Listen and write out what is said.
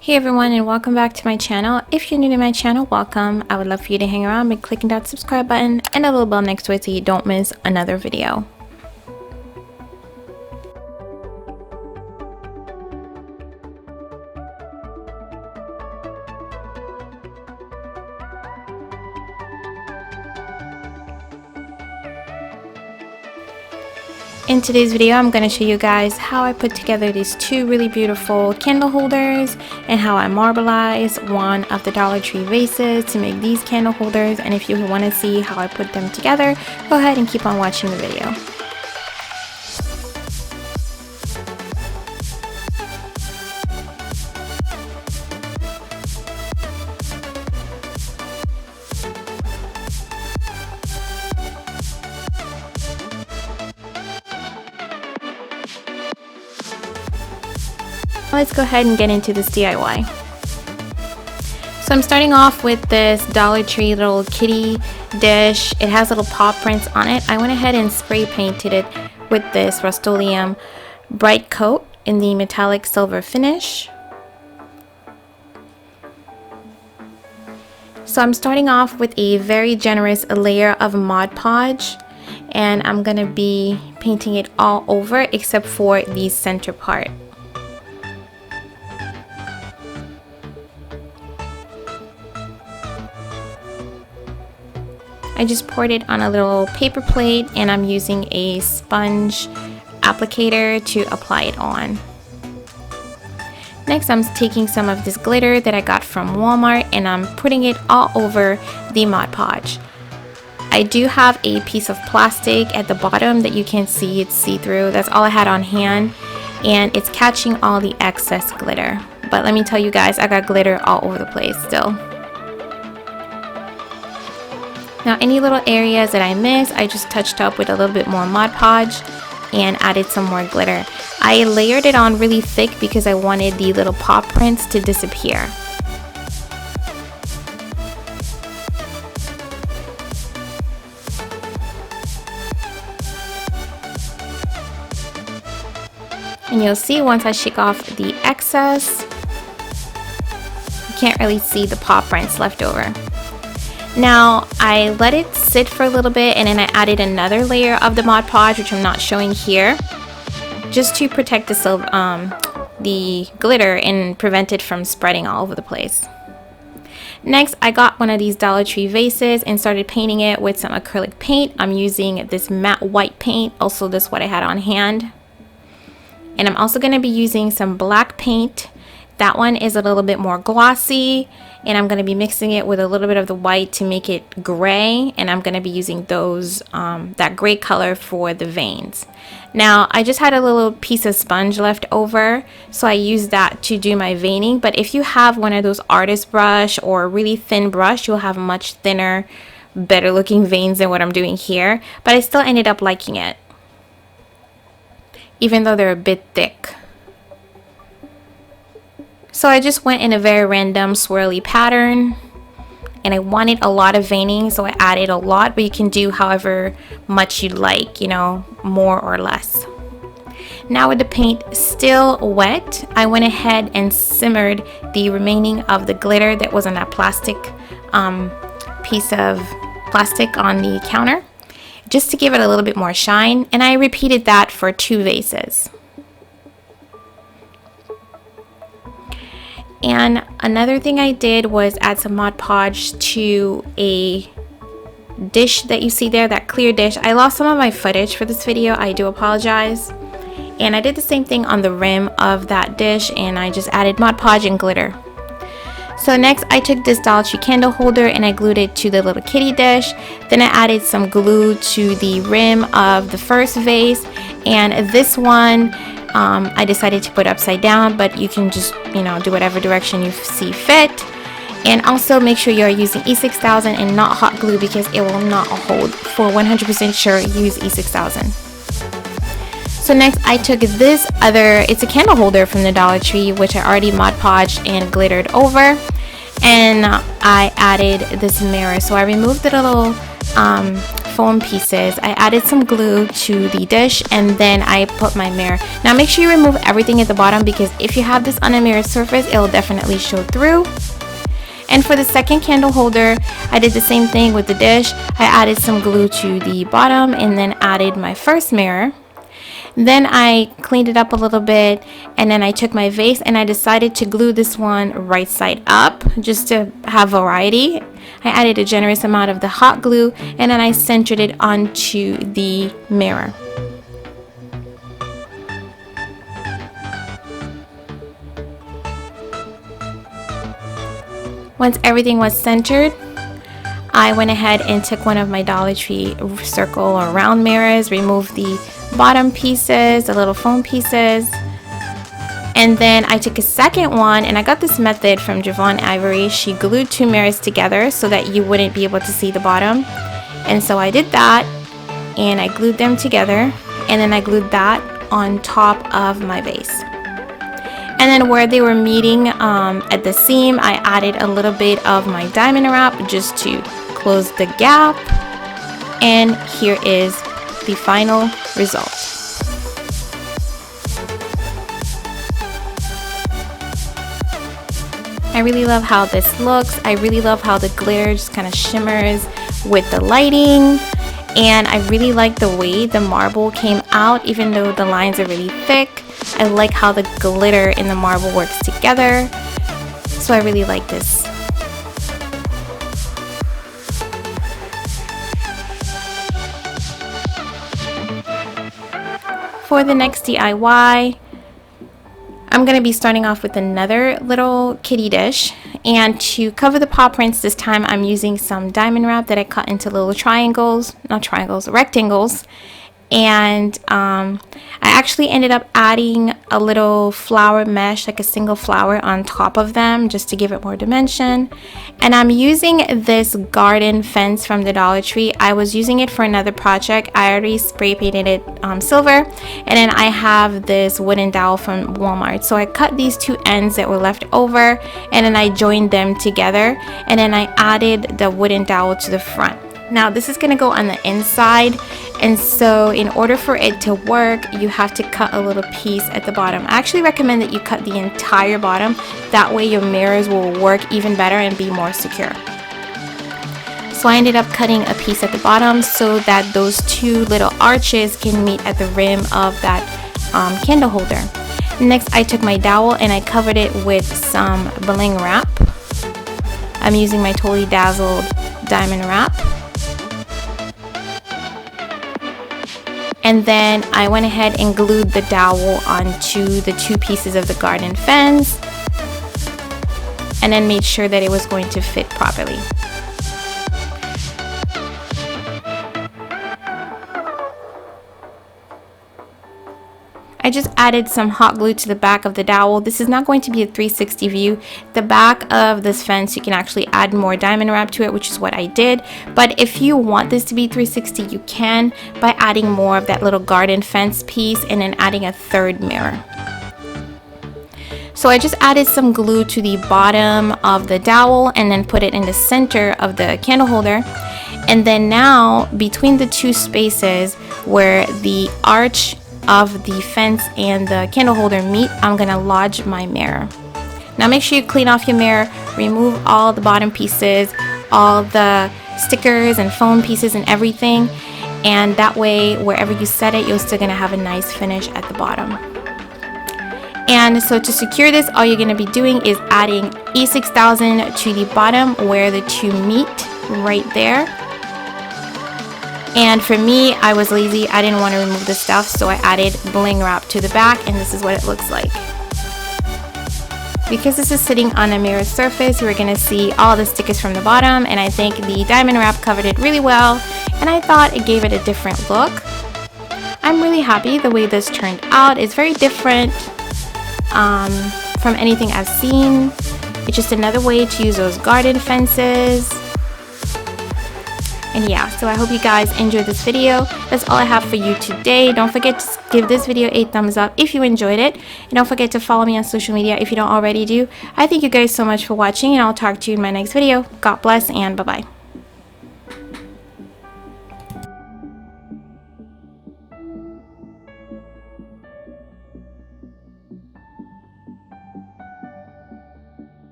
Hey everyone, and welcome back to my channel. If you're new to my channel, welcome. I would love for you to hang around by clicking that subscribe button and the little bell next to it so you don't miss another video. In today's video, I'm going to show you guys how I put together these two really beautiful candle holders and how I marbleize one of the Dollar Tree vases to make these candle holders. And if you want to see how I put them together, go ahead and keep on watching the video. Let's go ahead and get into this DIY. So I'm starting off with this Dollar Tree little kitty dish. It has little paw prints on it. I went ahead and spray painted it with this Rust-Oleum bright coat in the metallic silver finish. So I'm starting off with a very generous layer of Mod Podge, and I'm gonna be painting it all over except for the center part. I just poured it on a little paper plate, and I'm using a sponge applicator to apply it on. Next, I'm taking some of this glitter that I got from Walmart, and I'm putting it all over the Mod Podge. I do have a piece of plastic at the bottom that you can see, it's see-through. That's all I had on hand, and it's catching all the excess glitter. But let me tell you guys, I got glitter all over the place still. Now any little areas that I missed, I just touched up with a little bit more Mod Podge and added some more glitter. I layered it on really thick because I wanted the little paw prints to disappear. And you'll see once I shake off the excess, you can't really see the paw prints left over. Now I let it sit for a little bit, and then I added another layer of the Mod Podge, which I'm not showing here, just to protect the glitter and prevent it from spreading all over the place. Next, I got one of these Dollar Tree vases and started painting it with some acrylic paint. I'm using this matte white paint, also this what I had on hand. And I'm also going to be using some black paint. That one is a little bit more glossy, and I'm going to be mixing it with a little bit of the white to make it gray, and I'm going to be using those that gray color for the veins. Now I just had a little piece of sponge left over, so I used that to do my veining. But if you have one of those artist brush or a really thin brush, you'll have much thinner, better looking veins than what I'm doing here. But I still ended up liking it, even though they're a bit thick. So I just went in a very random swirly pattern, and I wanted a lot of veining, so I added a lot, but you can do however much you like, you know, more or less. Now with the paint still wet, I went ahead and simmered the remaining of the glitter that was on that plastic piece of plastic on the counter, just to give it a little bit more shine, and I repeated that for two vases. And another thing I did was add some Mod Podge to a dish that you see there, that clear dish. I lost some of my footage for this video, I do apologize. And I did the same thing on the rim of that dish, and I just added Mod Podge and glitter. So next I took this Dollar Tree candle holder and I glued it to the little kitty dish. Then I added some glue to the rim of the first vase, and this one I decided to put upside down, but you can just, you know, do whatever direction you see fit. And also make sure you're using E6000 and not hot glue, because it will not hold. For 100% sure, use E6000. So next I took this other, it's a candle holder from the Dollar Tree, which I already Mod Podged and glittered over, and I added this mirror. So I removed the little foam pieces, I added some glue to the dish, and then I put my mirror. Now make sure you remove everything at the bottom, because if you have this on a mirror surface, it will definitely show through. And for the second candle holder, I did the same thing with the dish. I added some glue to the bottom and then added my first mirror. Then I cleaned it up a little bit, and then I took my vase and I decided to glue this one right side up just to have variety. I added a generous amount of the hot glue, and then I centered it onto the mirror. Once everything was centered, I went ahead and took one of my Dollar Tree circle or round mirrors, removed the bottom pieces, the little foam pieces, and then I took a second one, and I got this method from Javon Ivory. She glued two mirrors together so that you wouldn't be able to see the bottom, and so I did that, and I glued them together, and then I glued that on top of my vase. And then where they were meeting at the seam, I added a little bit of my diamond wrap just to close the gap. And here is the final result. I really love how this looks. I really love how the glitter just kind of shimmers with the lighting. And I really like the way the marble came out, even though the lines are really thick. I like how the glitter in the marble works together. So I really like this. For the next DIY, I'm going to be starting off with another little kitty dish, and to cover the paw prints this time I'm using some diamond wrap that I cut into little rectangles, and I actually ended up adding a little flower mesh, like a single flower on top of them, just to give it more dimension. And I'm using this garden fence from the Dollar Tree. I was using it for another project. I already spray painted it silver, and then I have this wooden dowel from Walmart. So I cut these two ends that were left over, and then I joined them together, and then I added the wooden dowel to the front. Now this is going to go on the inside, and so in order for it to work, you have to cut a little piece at the bottom. I actually recommend that you cut the entire bottom. That way your mirrors will work even better and be more secure. So I ended up cutting a piece at the bottom so that those two little arches can meet at the rim of that candle holder. Next, I took my dowel and I covered it with some Bling Wrap. I'm using my Totally Dazzled diamond wrap. And then I went ahead and glued the dowel onto the two pieces of the garden fence, and then made sure that it was going to fit properly. I just added some hot glue to the back of the dowel. This is not going to be a 360 view. The back of this fence, you can actually add more diamond wrap to it, which is what I did. But if you want this to be 360, you can by adding more of that little garden fence piece and then adding a third mirror. So I just added some glue to the bottom of the dowel and then put it in the center of the candle holder. And then now between the two spaces where the arch of the fence and the candle holder meet, I'm gonna lodge my mirror. Now make sure you clean off your mirror, remove all the bottom pieces, all the stickers and foam pieces and everything, and that way wherever you set it, you're still gonna have a nice finish at the bottom. And so to secure this, all you're gonna be doing is adding E6000 to the bottom where the two meet, right there. And for me, I was lazy. I didn't want to remove the stuff, so I added Bling Wrap to the back, and this is what it looks like. Because this is sitting on a mirror surface, we're going to see all the stickers from the bottom, and I think the diamond wrap covered it really well, and I thought it gave it a different look. I'm really happy the way this turned out. It's very different from anything I've seen. It's just another way to use those garden fences. And yeah, so I hope you guys enjoyed this video. That's all I have for you today. Don't forget to give this video a thumbs up if you enjoyed it. And don't forget to follow me on social media if you don't already do. I thank you guys so much for watching, and I'll talk to you in my next video. God bless, and bye-bye.